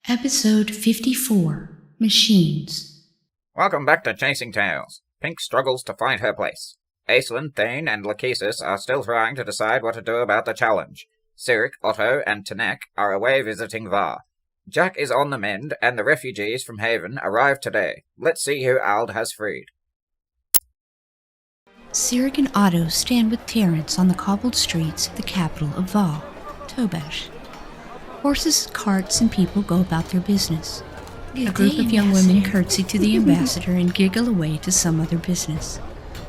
Episode 54, Machines. Welcome back to Chasing Tales. Pink struggles to find her place. Aislinn, Thane, and Lachesis are still trying to decide what to do about the challenge. Sirik, Otto, and Tanek are away visiting Var. Jack is on the mend, and the refugees from Haven arrive today. Let's see who Ald has freed. Sirik and Otto stand with Terrence on the cobbled streets of the capital of Var, Tobash. Horses, carts, and people go about their business. A group of young women curtsy to the ambassador and giggle away to some other business.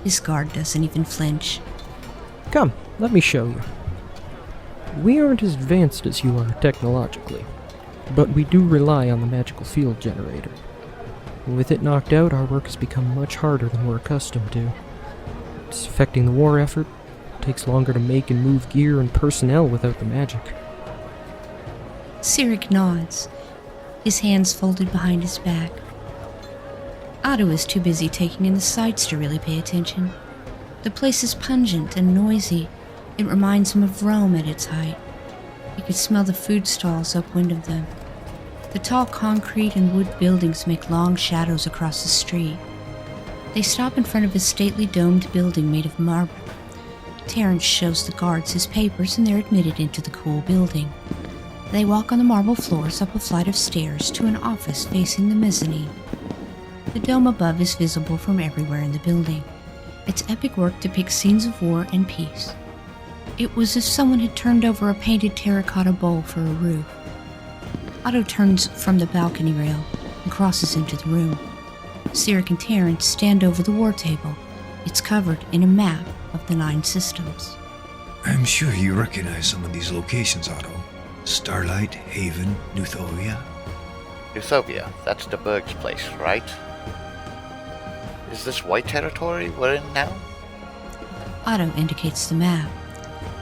His guard doesn't even flinch. Come, let me show you. We aren't as advanced as you are technologically, but we do rely on the magical field generator. With it knocked out, our work has become much harder than we're accustomed to. It's affecting the war effort. It takes longer to make and move gear and personnel without the magic. Sirik nods, his hands folded behind his back. Otto is too busy taking in the sights to really pay attention. The place is pungent and noisy. It reminds him of Rome at its height. He could smell the food stalls upwind of them. The tall concrete and wood buildings make long shadows across the street. They stop in front of a stately domed building made of marble. Terrence shows the guards his papers and they're admitted into the cool building. They walk on the marble floors up a flight of stairs to an office facing the mezzanine. The dome above is visible from everywhere in the building. Its epic work depicts scenes of war and peace. It was as if someone had turned over a painted terracotta bowl for a roof. Otto turns from the balcony rail and crosses into the room. Sirik and Terrence stand over the war table. It's covered in a map of the 9 systems. I'm sure you recognize some of these locations, Otto. Starlight, Haven, Nuthovia. Nuthovia, that's the Berg's place, right? Is this white territory we're in now? Otto indicates the map.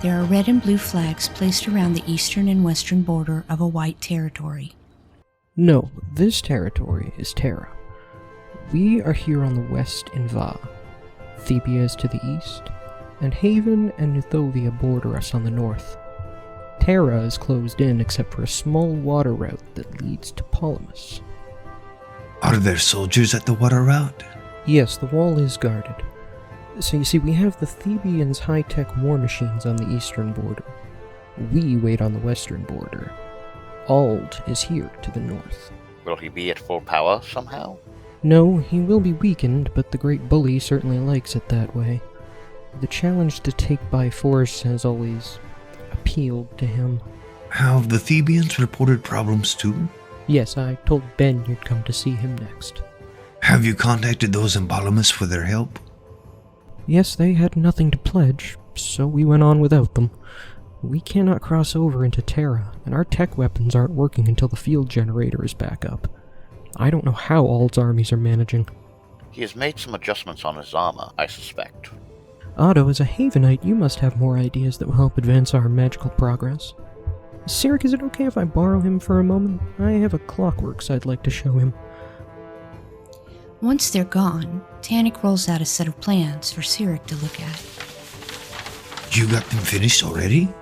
There are red and blue flags placed around the eastern and western border of a white territory. No, this territory is Terra. We are here on the west in Va. Thebia is to the east, and Haven and Nuthovia border us on the north. Terra is closed in except for a small water route that leads to Polymus. Are there soldiers at the water route? Yes, the wall is guarded. So you see, we have the Thebians' high-tech war machines on the eastern border. We wait on the western border. Ald is here to the north. Will he be at full power somehow? No, he will be weakened, but the Great Bully certainly likes it that way. The challenge to take by force has always appealed to him. Have the Thebians reported problems too? Yes, I told Ben you'd come to see him next. Have you contacted those in Polymus for their help? Yes, they had nothing to pledge, so we went on without them. We cannot cross over into Terra, and our tech weapons aren't working until the field generator is back up. I don't know how Ald's armies are managing. He has made some adjustments on his armor, I suspect. Otto, as a Havenite, you must have more ideas that will help advance our magical progress. Sirik, is it okay if I borrow him for a moment? I have a clockworks I'd like to show him. Once they're gone, Tanek rolls out a set of plans for Sirik to look at. You got them finished already?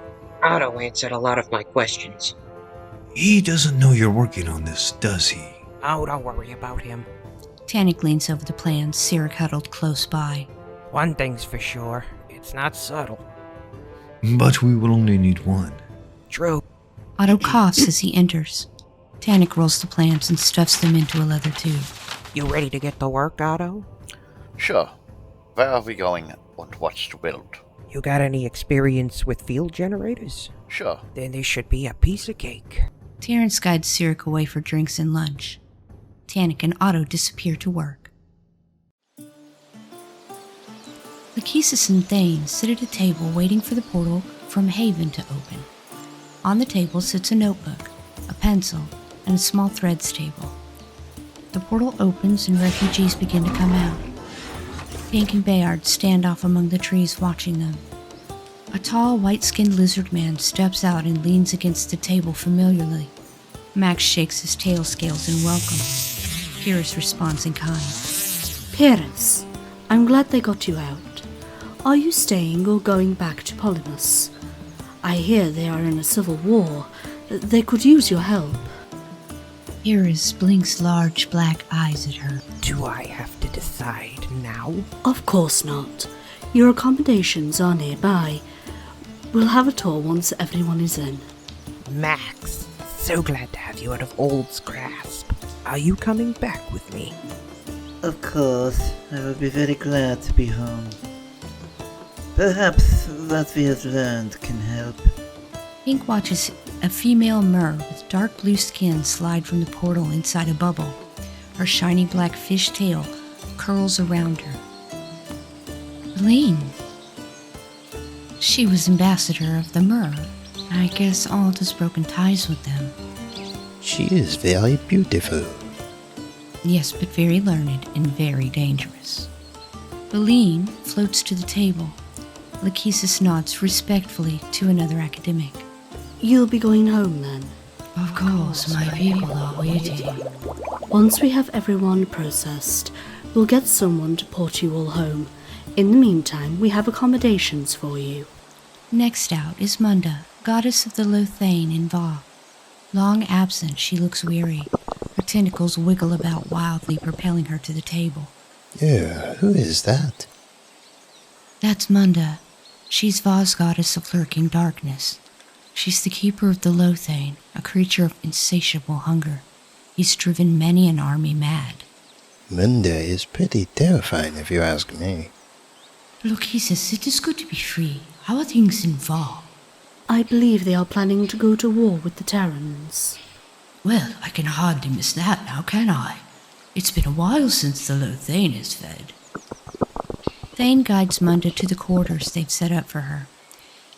Otto answered a lot of my questions. He doesn't know you're working on this, does he? Oh, don't worry about him. Tanek leans over the plans, Sirik huddled close by. One thing's for sure, it's not subtle. But we will only need one. True. Otto coughs as he enters. Tanek rolls the plans and stuffs them into a leather tube. You ready to get to work, Otto? Sure. Where are we going and what's to build? You got any experience with field generators? Sure. Then this should be a piece of cake. Terrence guides Sirik away for drinks and lunch. Tanek and Otto disappear to work. Lachesis and Thane sit at a table waiting for the portal from Haven to open. On the table sits a notebook, a pencil, and a small threads table. The portal opens and refugees begin to come out. Pink and Bayard stand off among the trees watching them. A tall, white-skinned lizard man steps out and leans against the table familiarly. Max shakes his tail scales in welcome. Pyrrhus responds in kind. Pyrrhus, I'm glad they got you out. Are you staying or going back to Polymus? I hear they are in a civil war. They could use your help. Iris blinks large black eyes at her. Do I have to decide now? Of course not. Your accommodations are nearby. We'll have a tour once everyone is in. Max, so glad to have you out of Old's grasp. Are you coming back with me? Of course, I would be very glad to be home. Perhaps what we have learned can help. Pink watches a female mer with dark blue skin slide from the portal inside a bubble. Her shiny black fish tail curls around her. Eileen. She was ambassador of the mer. I guess Ald has broken ties with them. She is very beautiful. Yes, but very learned and very dangerous. Eileen floats to the table. Lachesis nods respectfully to another academic. You'll be going home then? Of course, my people are waiting. Once we have everyone processed, we'll get someone to port you all home. In the meantime, we have accommodations for you. Next out is Munda, goddess of the Lothane in Va. Long absent, she looks weary. Her tentacles wiggle about wildly, propelling her to the table. Who is that? That's Munda. She's Va's goddess of lurking darkness. She's the keeper of the Lothane, a creature of insatiable hunger. He's driven many an army mad. Munda is pretty terrifying if you ask me. Look, he says it is good to be free. How are things in Va? I believe they are planning to go to war with the Terrans. Well, I can hardly miss that now, can I? It's been a while since the Lothane has fed. Thane guides Munda to the quarters they've set up for her.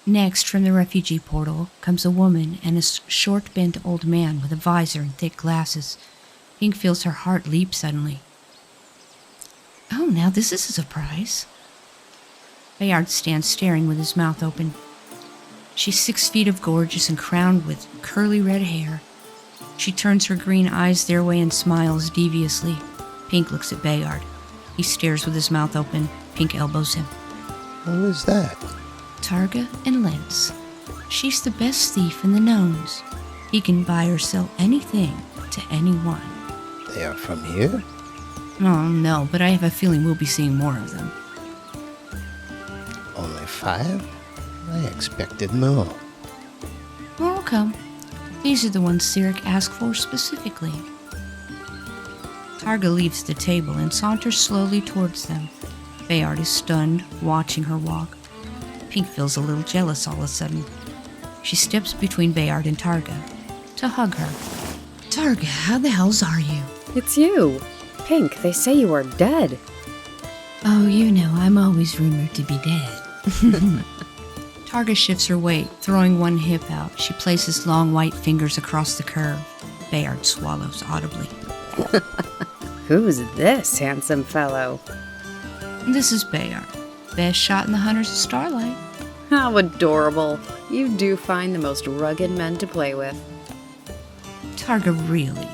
Next, from the refugee portal, comes a woman and a short, bent old man with a visor and thick glasses. Pink feels her heart leap suddenly. Oh, now this is a surprise. Bayard stands staring with his mouth open. She's 6 feet of gorgeous and crowned with curly red hair. She turns her green eyes their way and smiles deviously. Pink looks at Bayard. He stares with his mouth open. Pink elbows him. Who is that? Targa and Lentz. She's the best thief in the gnomes. He can buy or sell anything to anyone. They are from here? Oh, no, but I have a feeling we'll be seeing more of them. Only 5? I expected more. More will come. These are the ones Cyric asked for specifically. Targa leaves the table and saunters slowly towards them. Bayard is stunned, watching her walk. Pink feels a little jealous all of a sudden. She steps between Bayard and Targa to hug her. Targa, how the hells are you? It's you. Pink, they say you are dead. Oh, you know, I'm always rumored to be dead. Targa shifts her weight, throwing one hip out. She places long white fingers across the curve. Bayard swallows audibly. Who's this handsome fellow? This is Bayard. Best shot in the Hunters of Starlight. How adorable. You do find the most rugged men to play with. Targa, really?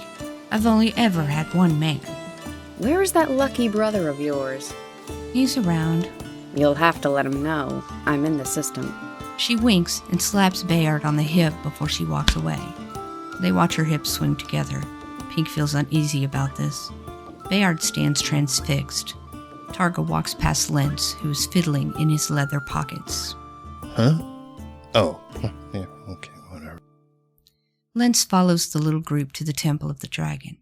I've only ever had one man. Where is that lucky brother of yours? He's around. You'll have to let him know. I'm in the system. She winks and slaps Bayard on the hip before she walks away. They watch her hips swing together. Pink feels uneasy about this. Bayard stands transfixed. Targa walks past Lentz, who is fiddling in his leather pockets. Huh? Oh, yeah, okay, whatever. Lentz follows the little group to the Temple of the Dragon.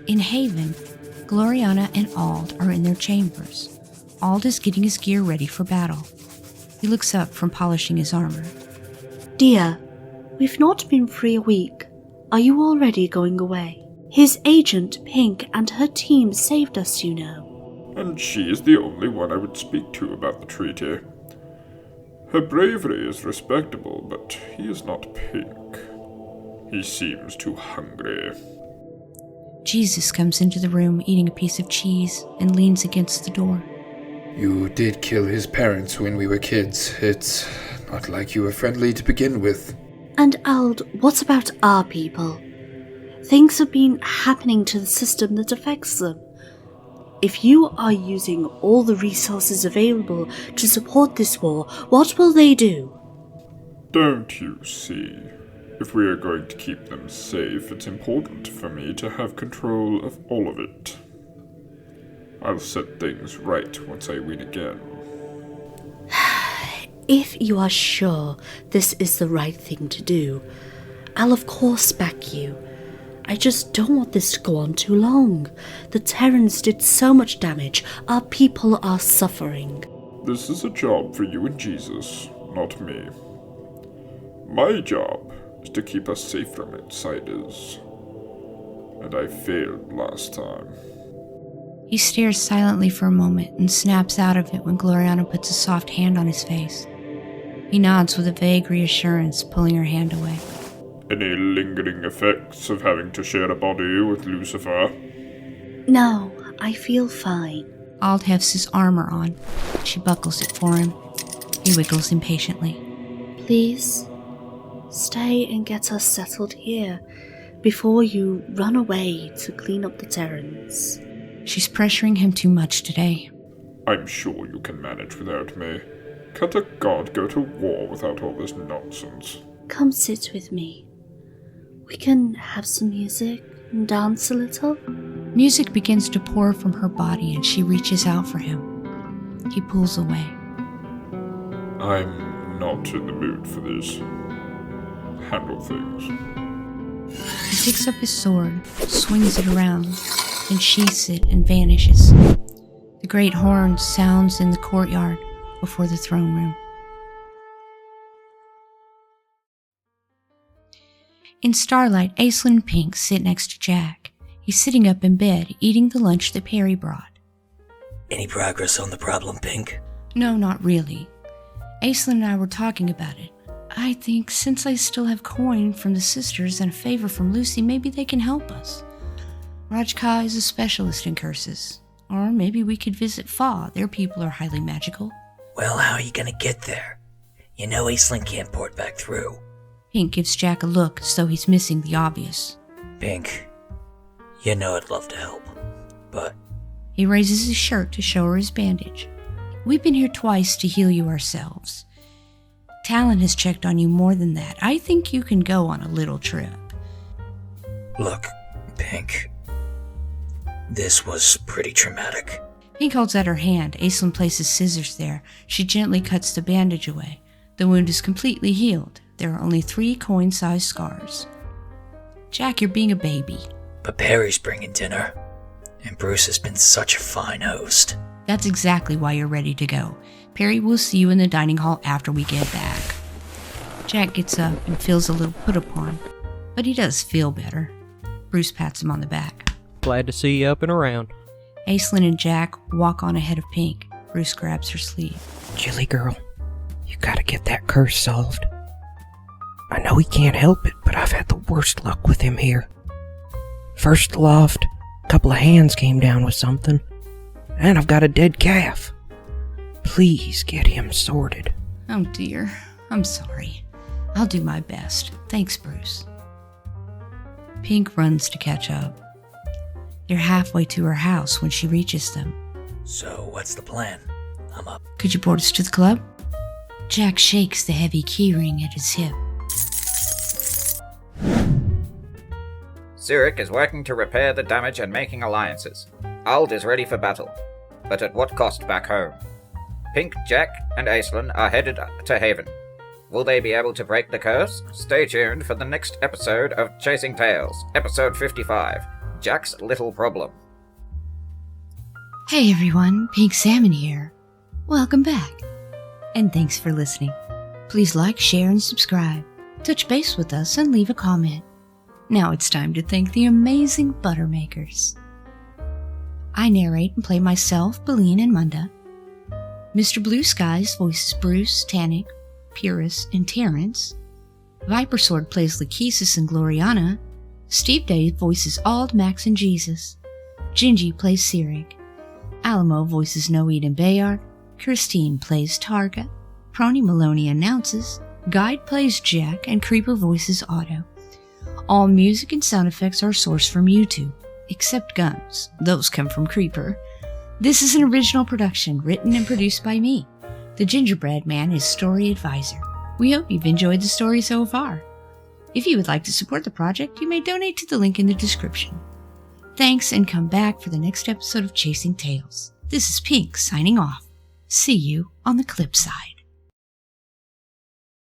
In Haven, Gloriana and Ald are in their chambers. Ald is getting his gear ready for battle. He looks up from polishing his armor. Dear, we've not been free a week. Are you already going away? His agent, Pink, and her team saved us, you know. And she is the only one I would speak to about the treaty. Her bravery is respectable, but he is not Pink. He seems too hungry. Jesus comes into the room eating a piece of cheese and leans against the door. You did kill his parents when we were kids. It's not like you were friendly to begin with. And Ald, what about our people? Things have been happening to the system that affects them. If you are using all the resources available to support this war, what will they do? Don't you see? If we are going to keep them safe, it's important for me to have control of all of it. I'll set things right once I win again. If you are sure this is the right thing to do, I'll of course back you. I just don't want this to go on too long. The Terrans did so much damage. Our people are suffering. This is a job for you and Jesus, not me. My job is to keep us safe from outsiders. And I failed last time. He stares silently for a moment and snaps out of it when Gloriana puts a soft hand on his face. He nods with a vague reassurance, pulling her hand away. Any lingering effects of having to share a body with Lucifer? No, I feel fine. Ald hefts his armor on. She buckles it for him. He wiggles impatiently. Please, stay and get us settled here before you run away to clean up the Terrans. She's pressuring him too much today. I'm sure you can manage without me. Can't a god go to war without all this nonsense? Come sit with me. We can have some music and dance a little. Music begins to pour from her body and she reaches out for him. He pulls away. I'm not in the mood for this. Handle things. He picks up his sword, swings it around, and sheaths it and vanishes. The great horn sounds in the courtyard before the throne room. In starlight, Aislinn and Pink sit next to Jack. He's sitting up in bed, eating the lunch that Perry brought. Any progress on the problem, Pink? No, not really. Aislinn and I were talking about it. I think since I still have coin from the sisters and a favor from Lucy, maybe they can help us. Rajka is a specialist in curses. Or maybe we could visit Fa. Their people are highly magical. Well, how are you gonna get there? You know Aislinn can't port back through. Pink gives Jack a look as though he's missing the obvious. Pink, you know I'd love to help, but... He raises his shirt to show her his bandage. We've been here twice to heal you ourselves. Talon has checked on you more than that. I think you can go on a little trip. Look, Pink, this was pretty traumatic. Pink holds out her hand. Aislinn places scissors there. She gently cuts the bandage away. The wound is completely healed. There are only 3 coin-sized scars. Jack, you're being a baby. But Perry's bringing dinner, and Bruce has been such a fine host. That's exactly why you're ready to go. Perry will see you in the dining hall after we get back. Jack gets up and feels a little put upon, but he does feel better. Bruce pats him on the back. Glad to see you up and around. Aislinn and Jack walk on ahead of Pink. Bruce grabs her sleeve. Jilly girl, you gotta get that curse solved. I know he can't help it, but I've had the worst luck with him here. First the loft, a couple of hands came down with something, and I've got a dead calf. Please get him sorted. Oh dear, I'm sorry. I'll do my best. Thanks, Bruce. Pink runs to catch up. They're halfway to her house when she reaches them. So, what's the plan? I'm up. Could you board us to the club? Jack shakes the heavy keyring at his hip. Sirik is working to repair the damage and making alliances. Ald is ready for battle, but at what cost back home? Pink, Jack, and Aislinn are headed to Haven. Will they be able to break the curse? Stay tuned for the next episode of Chasing Tales, episode 55, Jack's Little Problem. Hey everyone, Pink Salmon here. Welcome back. And thanks for listening. Please like, share, and subscribe. Touch base with us and leave a comment. Now it's time to thank the amazing Buttermakers. I narrate and play myself, Beline, and Munda. Mr. Blue Skies voices Bruce, Tannic, Pyrrhus, and Terrence. Vipersword plays Lachesis and Gloriana. Steve Day voices Ald, Max, and Jesus. Gingy plays Sirik. Alamo voices Noid and Bayard. Christine plays Targa. Prony Maloney announces. Guide plays Jack, and Creeper voices Otto. All music and sound effects are sourced from YouTube, except guns. Those come from Creeper. This is an original production written and produced by me. The Gingerbread Man is story advisor. We hope you've enjoyed the story so far. If you would like to support the project, you may donate to the link in the description. Thanks, and come back for the next episode of Chasing Tales. This is Pink signing off. See you on the clip side.